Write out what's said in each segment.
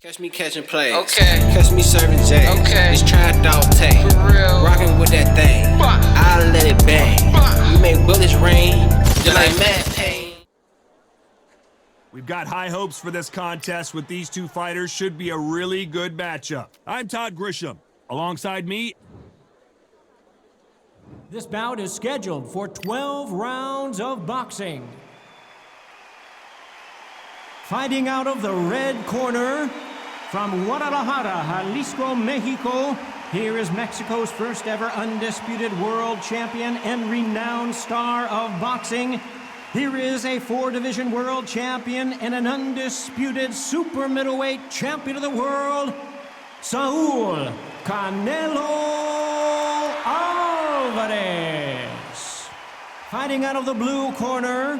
Catch me catching plays. Okay. Catch me serving J's. Okay. It's trying dog tag. For real. Rockin' with that thing. I'll let it bang. We make bullets rain. Just like Matt Payne. We've got high hopes for this contest with these two fighters. Should be a really good matchup. I'm Todd Grisham. Alongside me, this bout is scheduled for 12 rounds of boxing. Fighting out of the red corner, from Guadalajara, Jalisco, Mexico, here is Mexico's first ever undisputed world champion and renowned star of boxing. Here is a 4-division world champion and an undisputed super middleweight champion of the world, Saul Canelo Alvarez. Fighting out of the blue corner,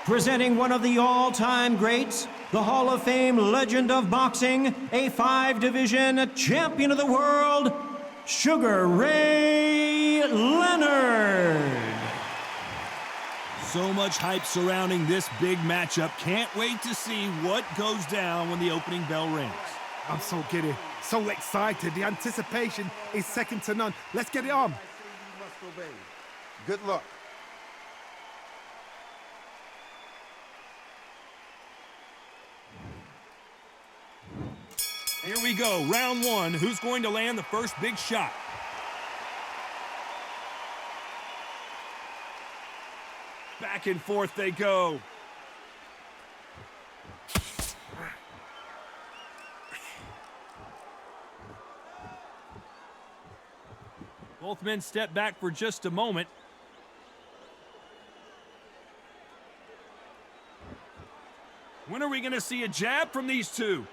presenting one of the all-time greats, the Hall of Fame legend of boxing, a 5-division champion of the world, Sugar Ray Leonard. so much hype surrounding this big matchup. Can't wait to see what goes down when the opening bell rings. I'm so giddy, so excited. The anticipation is second to none. Let's get it on. Good luck. Here we go, round one. Who's going to land the first big shot? Back and forth they go. Both men step back for just a moment. When are we going to see a jab from these two?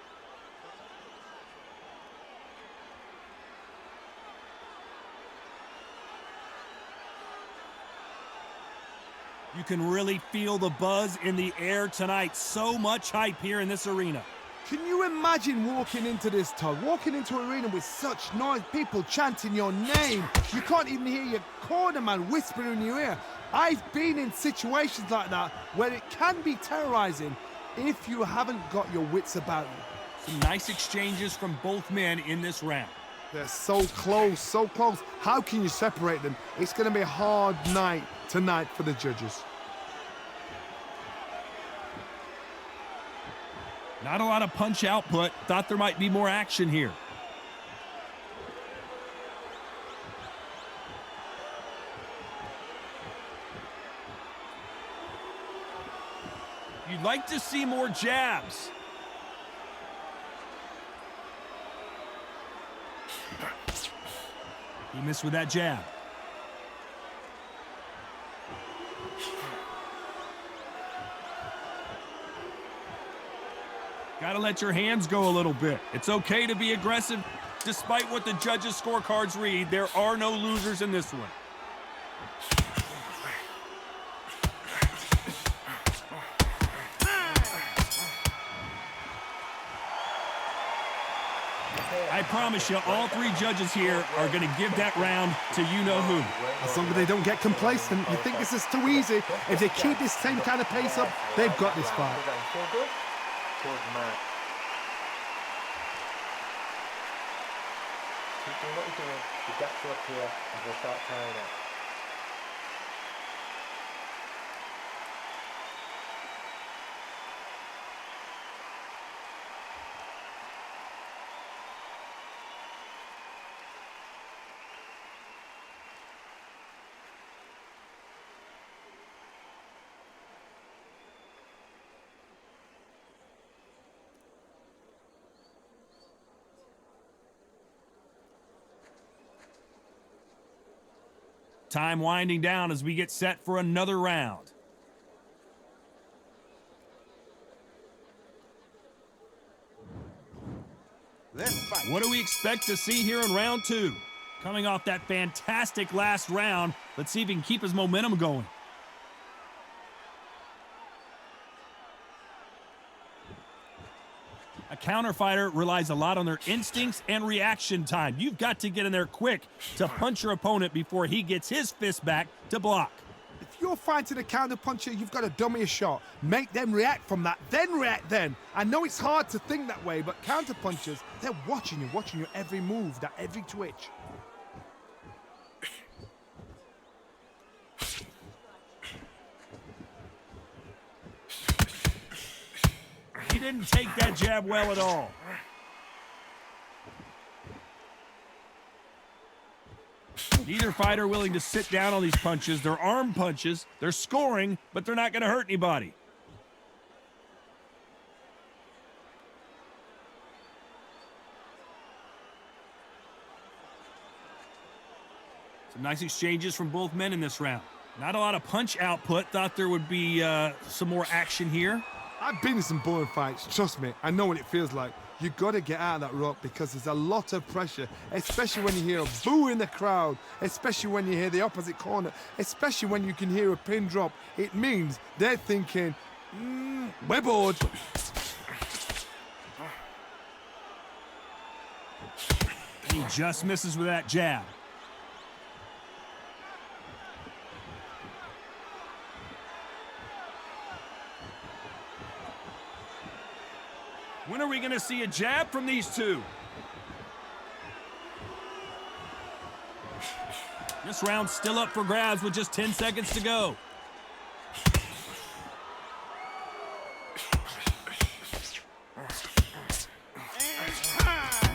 You can really feel the buzz in the air tonight. So much hype here in this arena. Can you imagine walking into this, Todd? Walking into an arena with such noise, people chanting your name. You can't even hear your cornerman whispering in your ear. I've been in situations like that where it can be terrorizing if you haven't got your wits about you. Some nice exchanges from both men in this round. They're so close, so close. How can you separate them? It's going to be a hard night tonight for the judges. Not a lot of punch output. Thought there might be more action here. You'd like to see more jabs. He missed with that jab. Got to let your hands go a little bit. It's okay to be aggressive. Despite what the judges' scorecards read, there are no losers in this one. I promise you, all three judges here are going to give that round to you-know-who. As long as they don't get complacent, you think this is too easy. If they keep this same kind of pace up, they've got this fight. Good man. Keep doing what you're doing. The gaps are up here and we'll start tying up. Time winding down as we get set for another round. Let's fight. What do we expect to see here in round two? Coming off that fantastic last round, let's see if he can keep his momentum going. A counterfighter relies a lot on their instincts and reaction time. You've got to get in there quick to punch your opponent before he gets his fist back to block. It's you're fighting a counter puncher, you've got to dummy a shot. Make them react from that, then react then. I know it's hard to think that way, but counter punchers, they're watching your every move, that every twitch. He didn't take that jab well at all. Neither fighter willing to sit down on these punches. They're arm punches. They're scoring, but they're not going to hurt anybody. Some nice exchanges from both men in this round. Not a lot of punch output. Thought there would be some more action here. I've been in some boring fights, trust me, I know what it feels like. You gotta get out of that rut because there's a lot of pressure, especially when you hear a boo in the crowd, especially when you hear the opposite corner, especially when you can hear a pin drop. It means they're thinking, we're bored. He just misses with that jab. When are we going to see a jab from these two? This round's still up for grabs with just 10 seconds to go.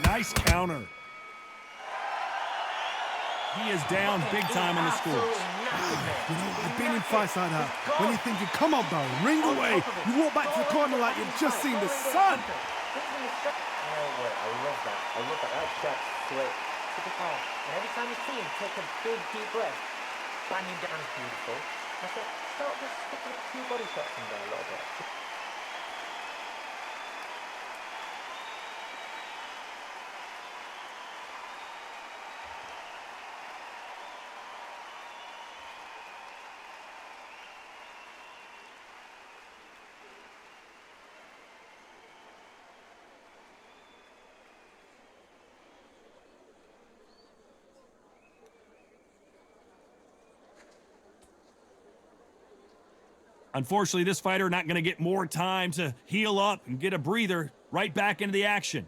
Nice counter. He is down big time on the scores. You know, I've been in fights like that. When you're thinking, come on, bro, ring away. You walk back to the corner like you've just seen the sun. I love that. That shot's slick. Typical. And every time you see him take a big, deep breath, bang him down is beautiful. I said, start just sticking a few body shots in there a little bit. Unfortunately, this fighter not going to get more time to heal up and get a breather. Right back into the action.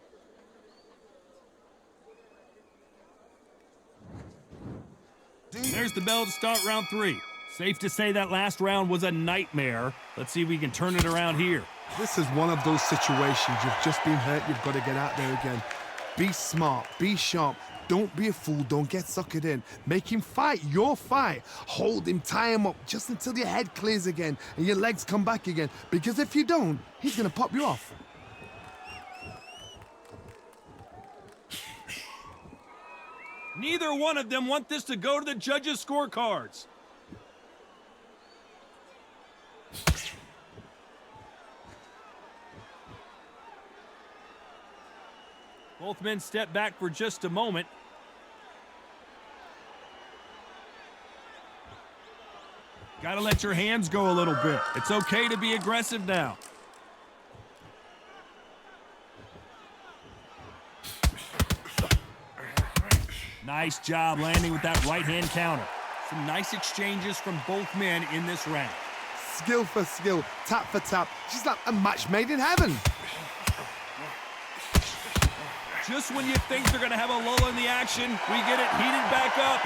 There's the bell to start round 3. Safe to say that last round was a nightmare. Let's see if we can turn it around here. This is one of those situations. You've just been hurt. You've got to get out there again. Be smart. Be sharp. Don't be a fool. Don't get suckered in. Make him fight your fight. Hold him, tie him up just until your head clears again and your legs come back again. Because if you don't, he's going to pop you off. Neither one of them want this to go to the judges' scorecards. Both men step back for just a moment. Gotta let your hands go a little bit. It's okay to be aggressive now. Nice job landing with that right hand counter. Some nice exchanges from both men in this round. Skill for skill, tap for tap. Just like a match made in heaven. Just when you think they're going to have a lull in the action, we get it heated back up.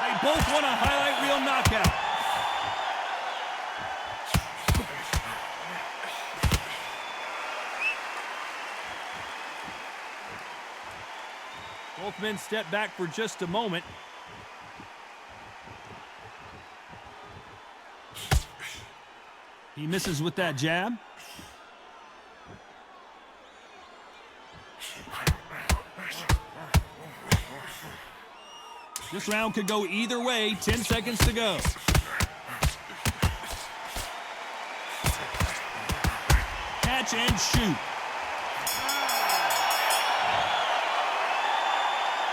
They both want a highlight reel knockout. Both men step back for just a moment. He misses with that jab. This round could go either way. 10 seconds to go. Catch and shoot.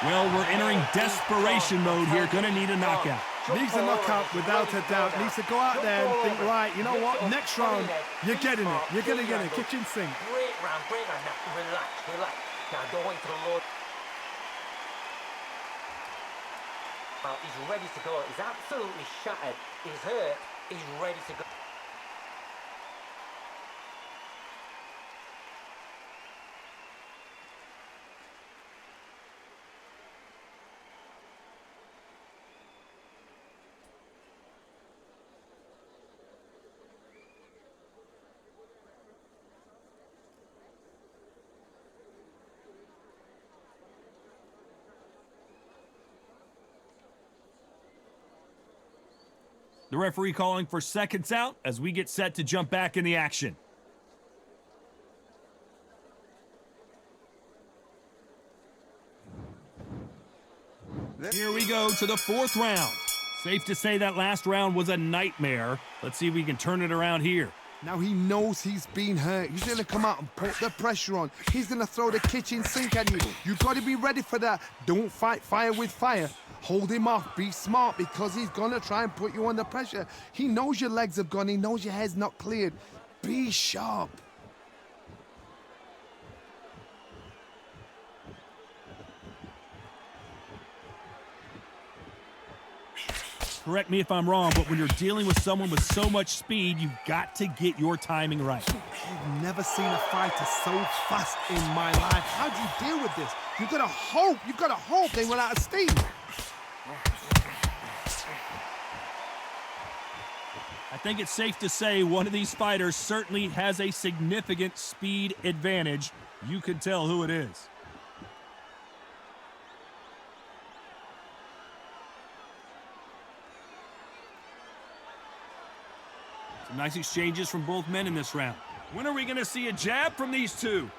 Well, we're entering desperation mode here. Gonna need a knockout. Needs a knockout without a doubt. Needs to go out there and think, right, you know what? Next round, you're getting it. You're going to get it. Kitchen sink. Great round. Now, relax. Now, don't wait for the Lord. He's ready to go. He's absolutely shattered. He's hurt. He's ready to go. The referee calling for seconds out as we get set to jump back in the action. Here we go to the 4th round. Safe to say that last round was a nightmare. Let's see if we can turn it around here. Now he knows he's been hurt. He's going to come out and put the pressure on. He's going to throw the kitchen sink at you. You've got to be ready for that. Don't fight fire with fire. Hold him off. Be smart because he's going to try and put you under pressure. He knows your legs have gone. He knows your head's not cleared. Be sharp. Correct me if I'm wrong, but when you're dealing with someone with so much speed, you've got to get your timing right. I've never seen a fighter so fast in my life. How do you deal with this? You've got to hope they run out of steam. I think it's safe to say one of these fighters certainly has a significant speed advantage. You can tell who it is. Some nice exchanges from both men in this round. When are we going to see a jab from these two?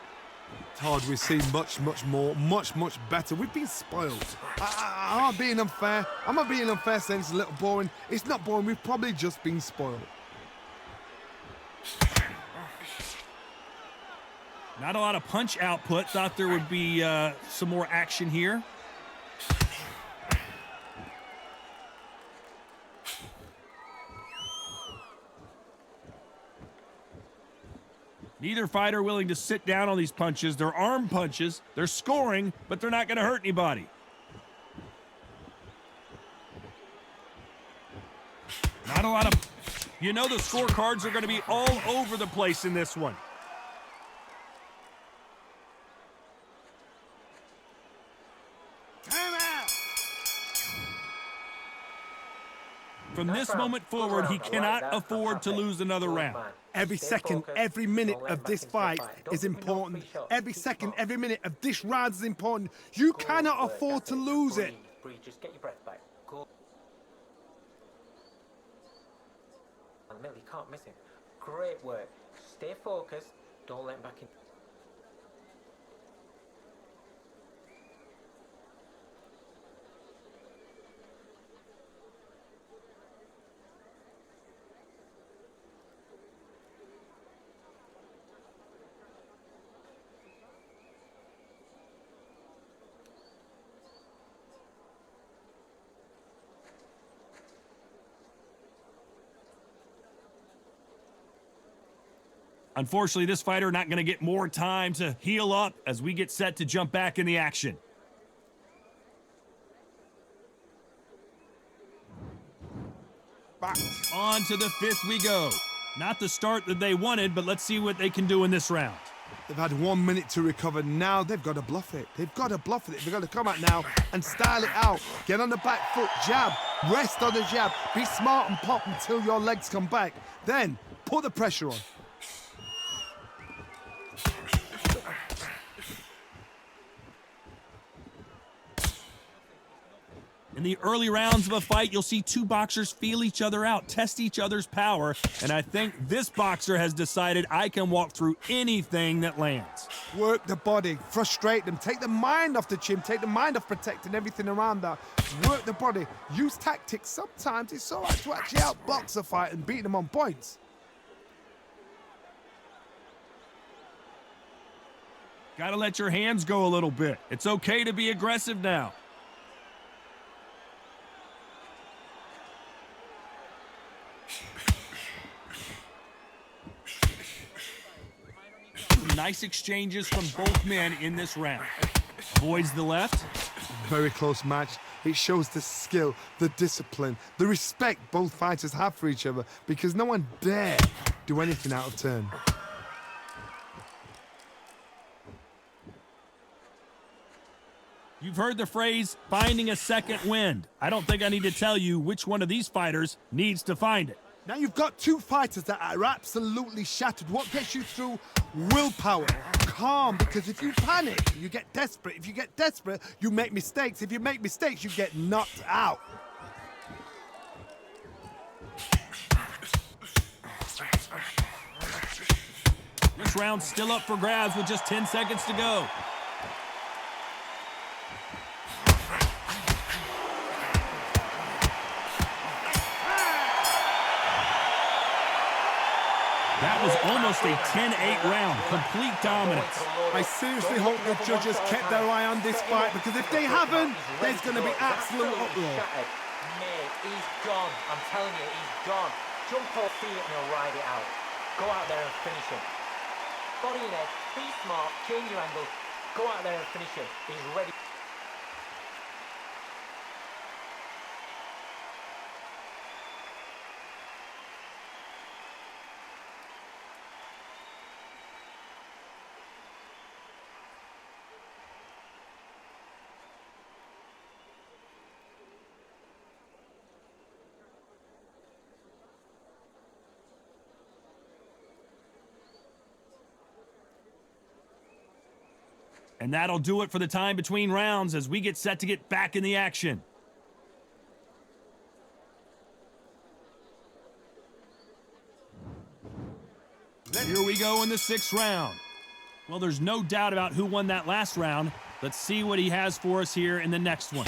Todd, we've seen much more, much better. We've been spoiled. I'm not being unfair. I'm not being unfair saying it's a little boring. It's not boring. We've probably just been spoiled. Not a lot of punch output. Thought there would be some more action here. Neither fighter willing to sit down on these punches. They're arm punches. They're scoring, but they're not going to hurt anybody. Not a lot of... You know the scorecards are going to be all over the place in this one. From this moment forward, he cannot afford to lose another round. Every second, every minute of this fight is important. Every second, every minute of this round is important. You cannot afford to lose it. Breathe, just get your breath back. Go. And Mill, you can't miss him. Great work. Stay focused. Don't let him back in. Unfortunately, this fighter not going to get more time to heal up as we get set to jump back in the action. Back. On to the 5th we go. Not the start that they wanted, but let's see what they can do in this round. They've had 1 minute to recover. Now they've got to bluff it. They've got to bluff it. They've got to come out now and style it out. Get on the back foot, jab, rest on the jab. Be smart and pop until your legs come back. Then put the pressure on. In the early rounds of a fight, you'll see two boxers feel each other out, test each other's power, and I think this boxer has decided I can walk through anything that lands. Work the body, frustrate them, take the mind off the chin, take the mind off protecting everything around that. Work the body, use tactics. Sometimes it's all right to actually outbox a fight and beat them on points. Gotta let your hands go a little bit. It's okay to be aggressive now. Nice exchanges from both men in this round. Avoids the left. Very close match. It shows the skill, the discipline, the respect both fighters have for each other because no one dare do anything out of turn. You've heard the phrase, finding a second wind. I don't think I need to tell you which one of these fighters needs to find it. Now you've got two fighters that are absolutely shattered. What gets you through? Willpower, calm, because if you panic, you get desperate. If you get desperate, you make mistakes. If you make mistakes, you get knocked out. This round's still up for grabs with just 10 seconds to go. That was almost a 10-8 round, complete dominance. I seriously hope the judges kept their eye on this fight because if they haven't, there's going to be absolute uproar. Mate, he's gone. I'm telling you, he's gone. Jump off feet and he'll ride it out. Go out there and finish him. Body and head, be smart, change your angle, go out there and finish him. He's ready. And that'll do it for the time between rounds as we get set to get back in the action. Here we go in the 6th round. Well, there's no doubt about who won that last round. Let's see what he has for us here in the next one.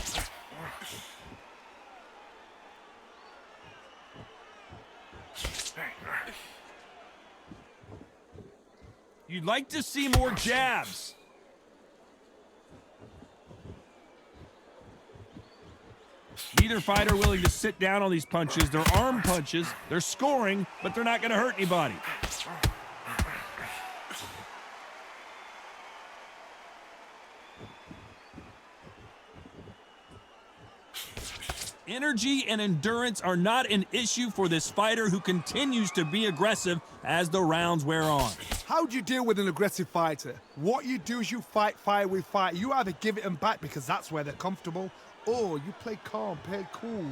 You'd like to see more jabs. Neither fighter willing to sit down on these punches. They're arm punches. They're scoring, but they're not going to hurt anybody. Energy and endurance are not an issue for this fighter who continues to be aggressive as the rounds wear on. How do you deal with an aggressive fighter? What you do is you fight fire with fire. You either give it them back because that's where they're comfortable, or you play calm, play cool.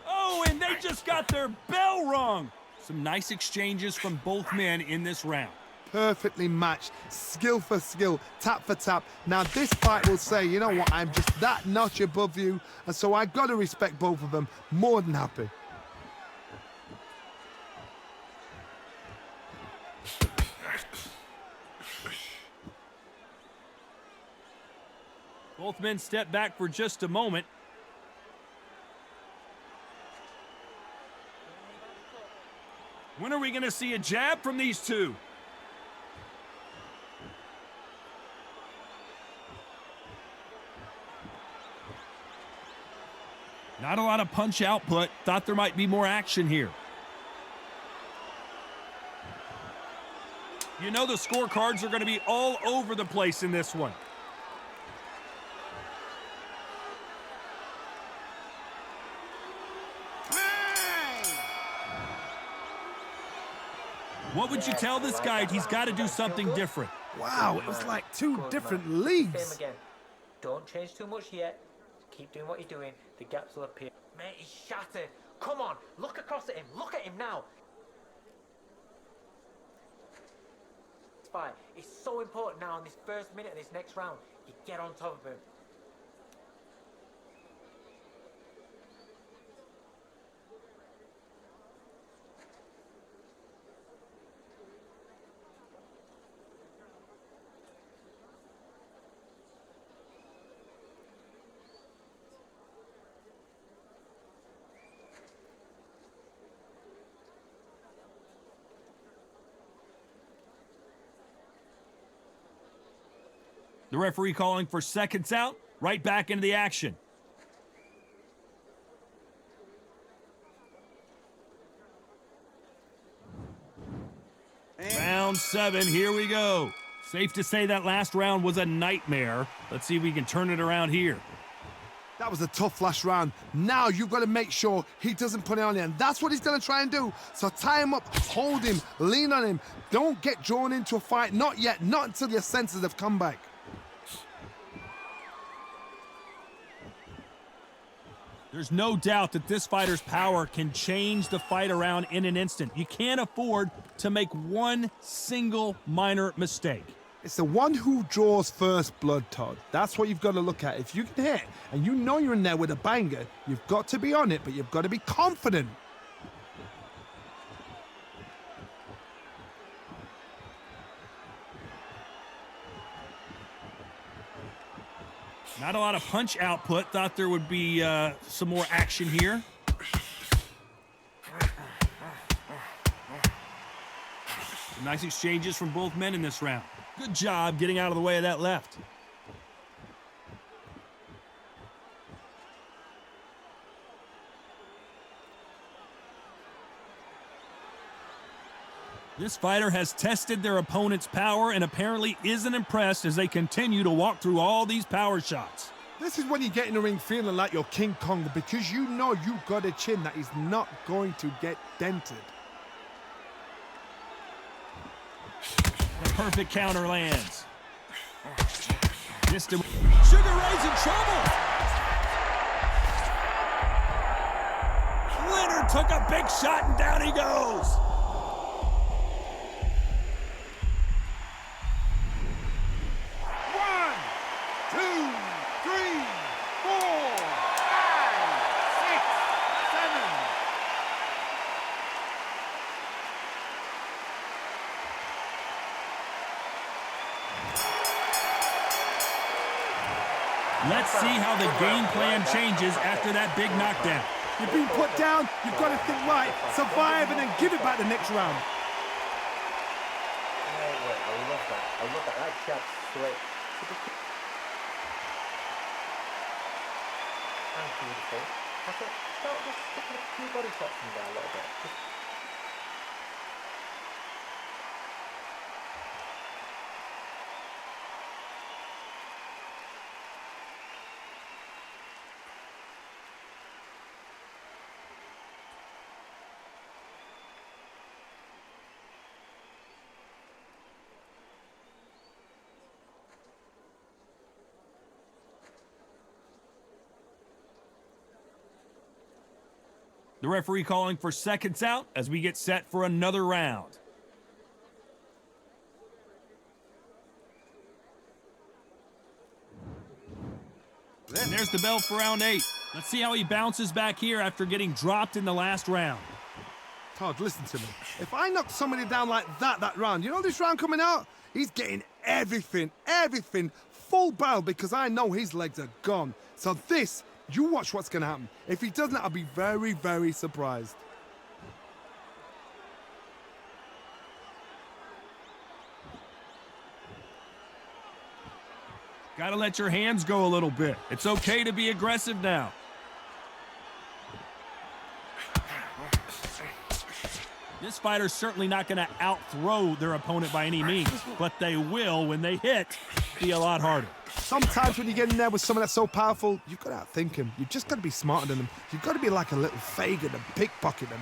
Oh, and they just got their bell rung. Some nice exchanges from both men in this round. Perfectly matched, skill for skill, tap for tap. Now this fight will say, you know what, I'm just that notch above you, and so I got to respect both of them. More than happy. Both men step back for just a moment. When are we going to see a jab from these two? Not a lot of punch output. Thought there might be more action here. You know the scorecards are going to be all over the place in this one. What would you tell this guy? He's got to do something different. Wow, it was like two different leagues. Same again. Don't change too much yet. Keep doing what you're doing. The gaps will appear. Mate, he's shattered. Come on, look across at him. Look at him now. It's fine. It's so important now in this first minute of this next round. You get on top of him. The referee calling for seconds out, right back into the action. Round 7, here we go. Safe to say that last round was a nightmare. Let's see if we can turn it around here. That was a tough last round. Now you've got to make sure he doesn't put it on you, and that's what he's going to try and do. So tie him up, hold him, lean on him. Don't get drawn into a fight. Not yet. Not until your senses have come back. There's no doubt that this fighter's power can change the fight around in an instant. You can't afford to make one single minor mistake. It's the one who draws first blood, Todd. That's what you've got to look at. If you can hit and you know you're in there with a banger, you've got to be on it, but you've got to be confident. Not a lot of punch output. Thought there would be some more action here. Some nice exchanges from both men in this round. Good job getting out of the way of that left. This fighter has tested their opponent's power and apparently isn't impressed as they continue to walk through all these power shots. This is when you get in the ring feeling like you're King Kong, because you know you've got a chin that is not going to get dented. The perfect counter lands. Sugar Ray's in trouble. Leonard took a big shot and down he goes. Let's see how the game plan changes after that big knockdown. You've been put down, you've got to think right, survive, and then give it back the next round. I love that. I love that. That jab's slick. And beautiful. I thought, start just sticking a few body shots in there a little bit. The referee calling for seconds out as we get set for another round. And there's the bell for round 8. Let's see how he bounces back here after getting dropped in the last round. Todd, listen to me. If I knock somebody down like that round, you know this round coming out? He's getting everything, full barrel, because I know his legs are gone. So this, you watch what's going to happen. If he doesn't, I'll be very, very surprised. Gotta let your hands go a little bit. It's okay to be aggressive now. This fighter's certainly not going to out-throw their opponent by any means, but they will, when they hit, be a lot harder. Sometimes when you get in there with someone that's so powerful, you've got to outthink him. You've just got to be smarter than him. You've got to be like a little Fagin and pickpocket him.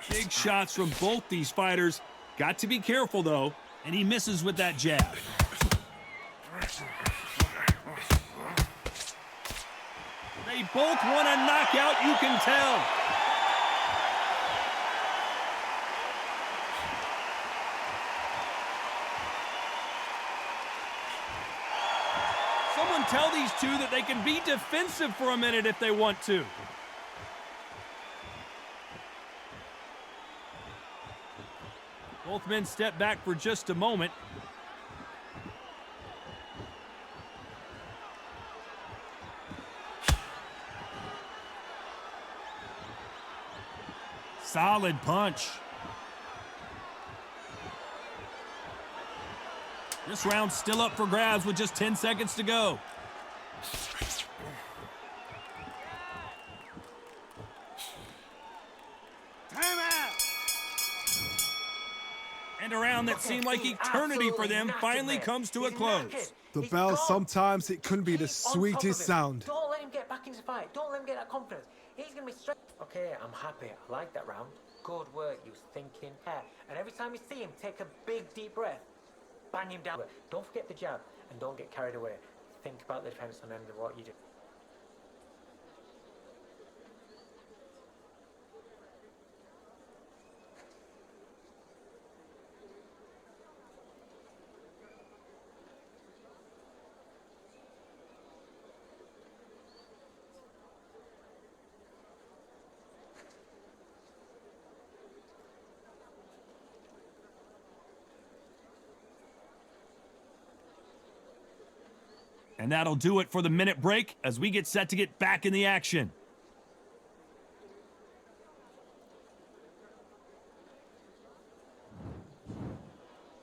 Big shots from both these fighters. Got to be careful, though, and he misses with that jab. They both want a knockout, you can tell. Someone tell these two that they can be defensive for a minute if they want to. Both men step back for just a moment. Solid punch. This round's still up for grabs with just 10 seconds to go. seemed like eternity for them finally comes to a close. The bell, sometimes it can be the sweetest sound. Don't let him get back into the fight. Don't let him get that confidence. He's going to be straight. Okay, I'm happy. I like that round. Good work. He was thinking. And every time you see him, take a big, deep breath. Bang him down. Don't forget the jab and don't get carried away. Think about the defense on end of what you do. And that'll do it for the minute break as we get set to get back in the action.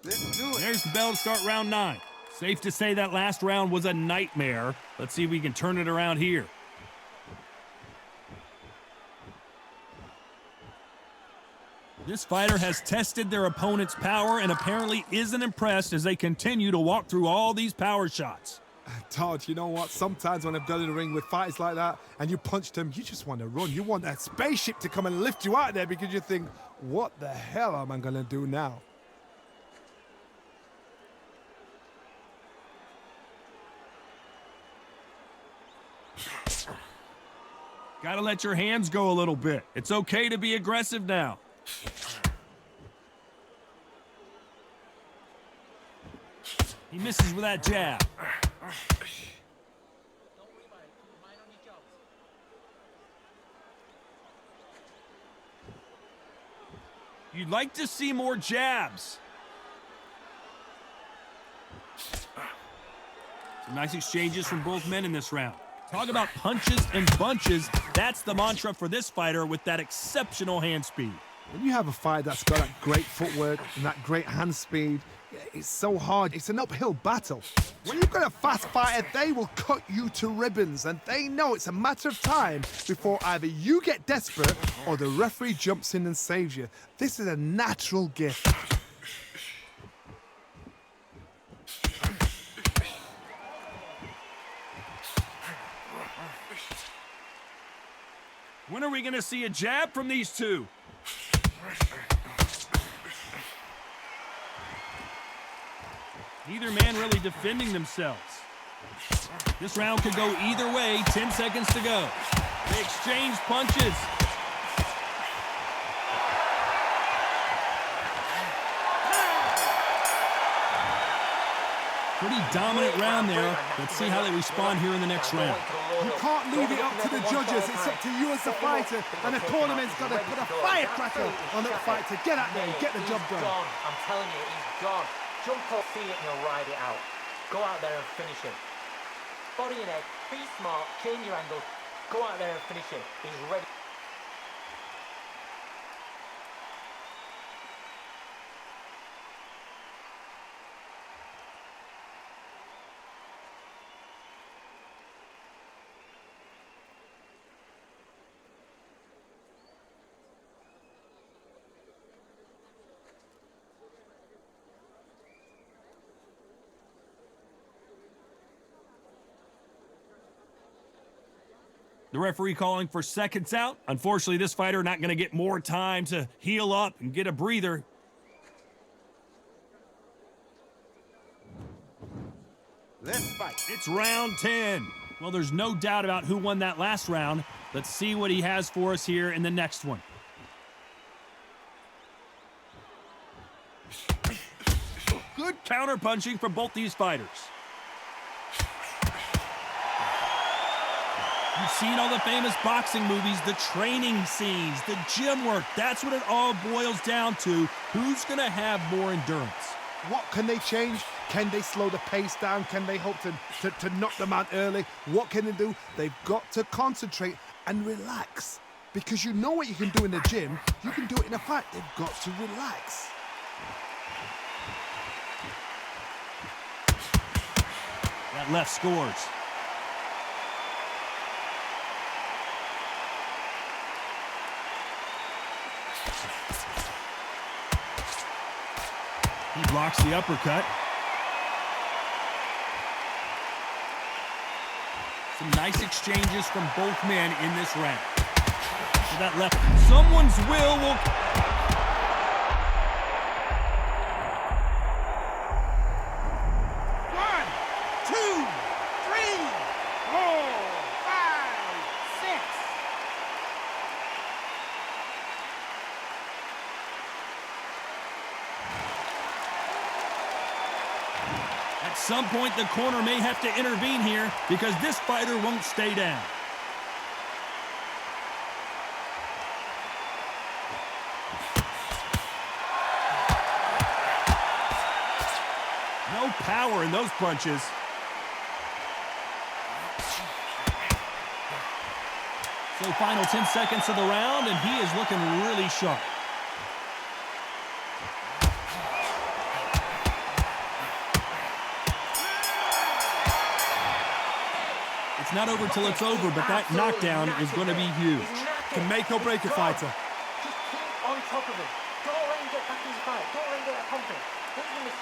Let's do it. There's the bell to start round 9. Safe to say that last round was a nightmare. Let's see if we can turn it around here. This fighter has tested their opponent's power and apparently isn't impressed as they continue to walk through all these power shots. Todd, you know what? Sometimes when I've done in the ring with fighters like that and you punch them, you just want to run. You want that spaceship to come and lift you out there because you think, what the hell am I going to do now? Gotta let your hands go a little bit. It's okay to be aggressive now. He misses with that jab. You'd like to see more jabs. Some nice exchanges from both men in this round. Talk about punches and bunches. That's the mantra for this fighter with that exceptional hand speed. When you have a fight that's got that great footwork and that great hand speed, it's so hard. It's an uphill battle. When you've got a fast fighter, they will cut you to ribbons, and they know it's a matter of time before either you get desperate or the referee jumps in and saves you. This is a natural gift. When are we going to see a jab from these two? Neither man really defending themselves. This round could go either way. 10 seconds to go. They exchange punches. Pretty dominant round there. Let's see how they respond here in the next round. You can't leave it up to the judges. It's up to you as the fighter, and the tournament's got to put a firecracker on that fight to get out there and get the job done. I'm telling you, he's gone. Jump off, feel it, and he'll ride it out. Go out there and finish him. Body and head, be smart, change your angle. Go out there and finish him. He's ready. The referee calling for seconds out. Unfortunately, this fighter not going to get more time to heal up and get a breather. Let's fight. It's round 10. Well, there's no doubt about who won that last round. Let's see what he has for us here in the next one. Good counter-punching from both these fighters. You've seen all the famous boxing movies, the training scenes, the gym work. That's what it all boils down to. Who's going to have more endurance? What can they change? Can they slow the pace down? Can they hope to knock them out early? What can they do? They've got to concentrate and relax. Because you know what you can do in the gym, you can do it in a fight. They've got to relax. That left scores. He blocks the uppercut. Some nice exchanges from both men in this round. So that left. Someone's will. One, two, three, four, five, six. At some point, the corner may have to intervene here because this fighter won't stay down. No power in those punches. So final 10 seconds of the round, and he is looking really sharp. It's not over till it's over, but that knockdown is going to be huge. Can make or break a fighter. Just keep on top of him. Don't let him get back in his fight. Don't let him get that confidence. Hit him with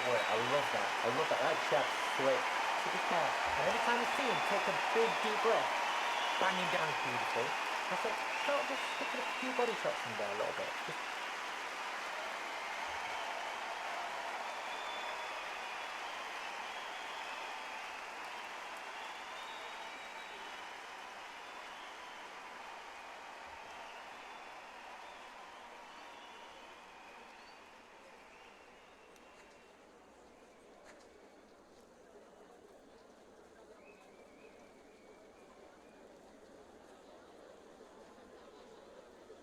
wait. I love that. I love that. That jab's slick. So be careful. And every time you see him, take a big, deep breath. Bang him down beautifully. That's it. Start just sticking a few body shots in there a little bit. Just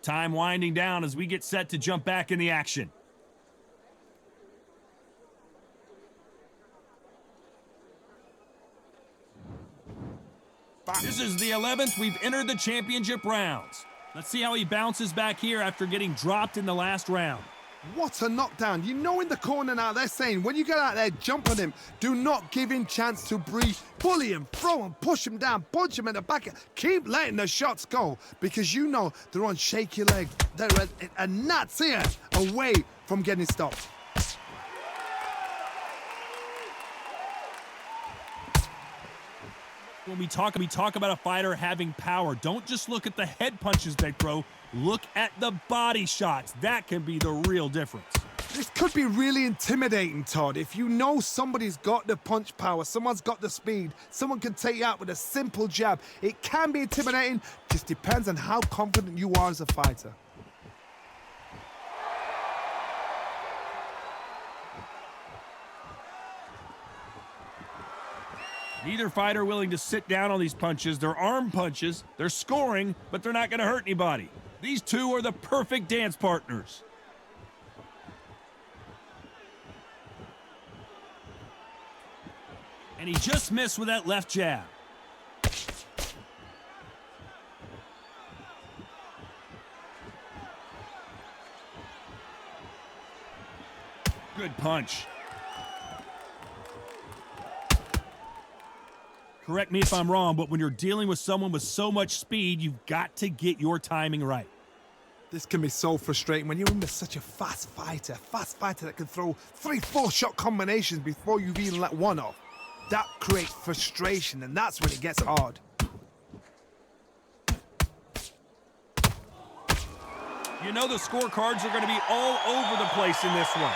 Time winding down as we get set to jump back in the action. This is the 11th. We've entered the championship rounds. Let's see how he bounces back here after getting dropped in the last round. What a knockdown. You know in the corner now they're saying when you get out there, jump on him. Do not give him chance to breathe. Bully him, throw him, push him down, punch him in the back. Keep letting the shots go because you know they're on shaky leg. They're a gnat's here away from getting stopped. When we talk about a fighter having power, don't just look at the head punches they throw. Look at the body shots. That can be the real difference. This could be really intimidating, Todd. If you know somebody's got the punch power, someone's got the speed, someone can take you out with a simple jab. It can be intimidating, just depends on how confident you are as a fighter. Neither fighter willing to sit down on these punches. They're arm punches. They're scoring, but they're not going to hurt anybody. These two are the perfect dance partners. And he just missed with that left jab. Good punch. Correct me if I'm wrong, but when you're dealing with someone with so much speed, you've got to get your timing right. This can be so frustrating when you're in with such a fast fighter that can throw 3-4 shot combinations before you've even let one off. That creates frustration, and that's when it gets hard. You know the scorecards are going to be all over the place in this one.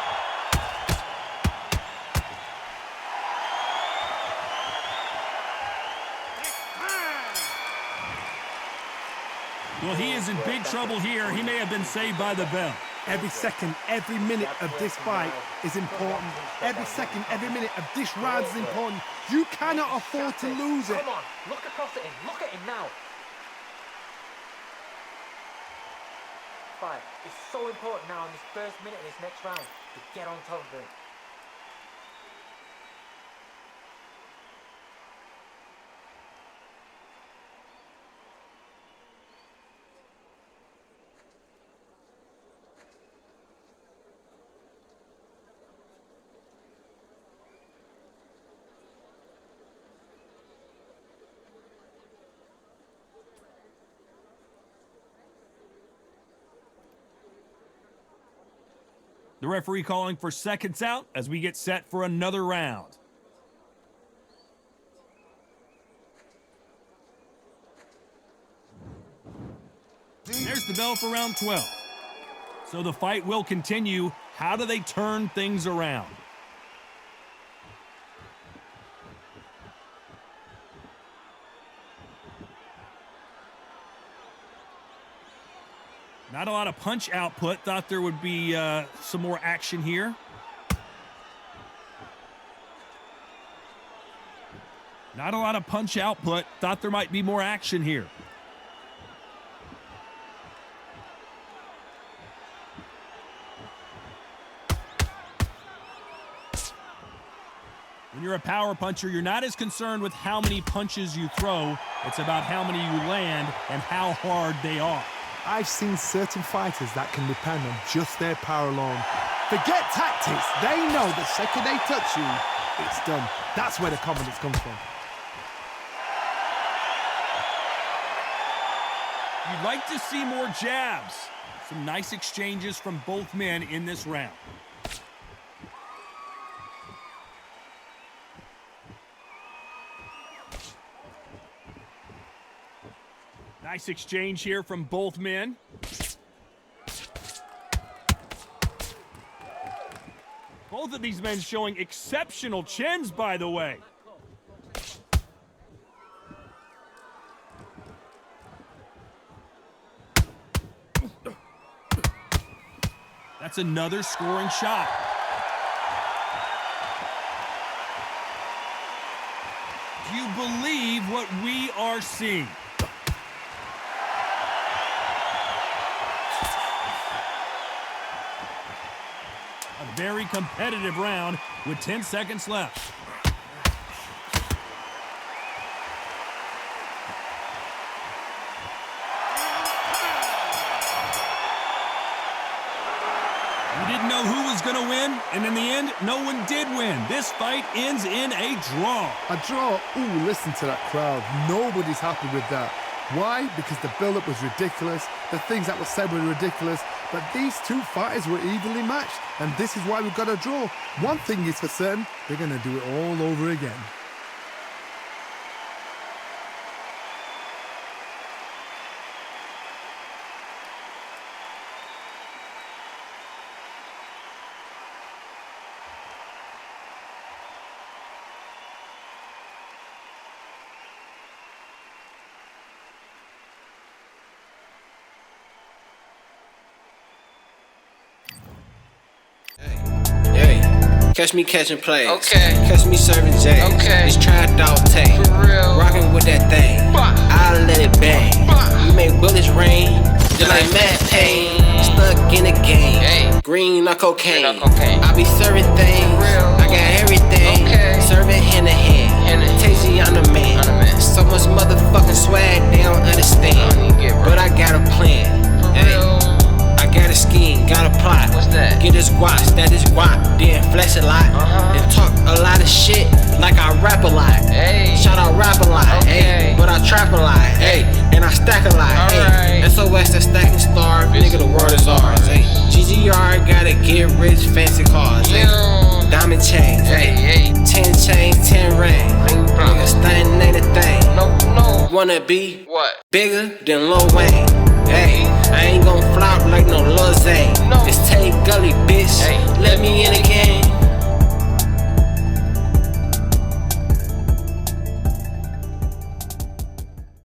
Well, he is in big trouble here. He may have been saved by the bell. Every second, every minute of this fight is important. Every second, every minute of this round is important. You cannot afford to lose it. Come on, look across at him. Look at him now. Fight. It's so important now in this first minute of this next round to get on top of him. The referee calling for seconds out as we get set for another round. There's the bell for round 12. So the fight will continue. How do they turn things around? Not a lot of punch output. Thought there would be some more action here. Not a lot of punch output. Thought there might be more action here. When you're a power puncher, you're not as concerned with how many punches you throw. It's about how many you land and how hard they are. I've seen certain fighters that can depend on just their power alone. Forget tactics. They know the second they touch you, it's done. That's where the confidence comes from. You'd like to see more jabs. Some nice exchanges from both men in this round. Nice exchange here from both men. Both of these men showing exceptional chins, by the way. That's another scoring shot. Do you believe what we are seeing? A very competitive round with 10 seconds left. We didn't know who was going to win, and in the end, no one did win. This fight ends in a draw. A draw? Ooh, listen to that crowd. Nobody's happy with that. Why? Because the build-up was ridiculous, the things that were said were ridiculous, but these two fighters were evenly matched, and this is why we've got a draw. One thing is for certain, they're going to do it all over again. Catch me catching plays. Okay. Catch me serving J's. Okay. It's trash dog tank. For real. Rockin' with that thing. I'll let it bang. We make bullets rain. Just like Matt Payne. Stuck in the game. Hey. Green or cocaine. Green or cocaine. I be serving things. For real. I got everything. Okay. Serving hand to hand. Tasty, I'm the man. So much motherfucking swag, they don't understand. But I got a plan. Hey. I got a scheme, got a plot. What's that? Get this guap, stat this guap, then flex a lot. And talk a lot of shit like I rap a lot. Hey. Shout out rap a lot, Okay. but I trap a lot, and I stack a lot. Alright. SOS the stacking star, nigga the world is ours. GGR gotta get rich, fancy cars. Diamond chains, 10 chains, 10 rings. Nigga stunning ain't a thing. No. Wanna be What? bigger than Lil Wayne. Hey, I ain't gon' flop like no Lil Zane. No. It's Tay Gully, bitch. Hey. Let me in the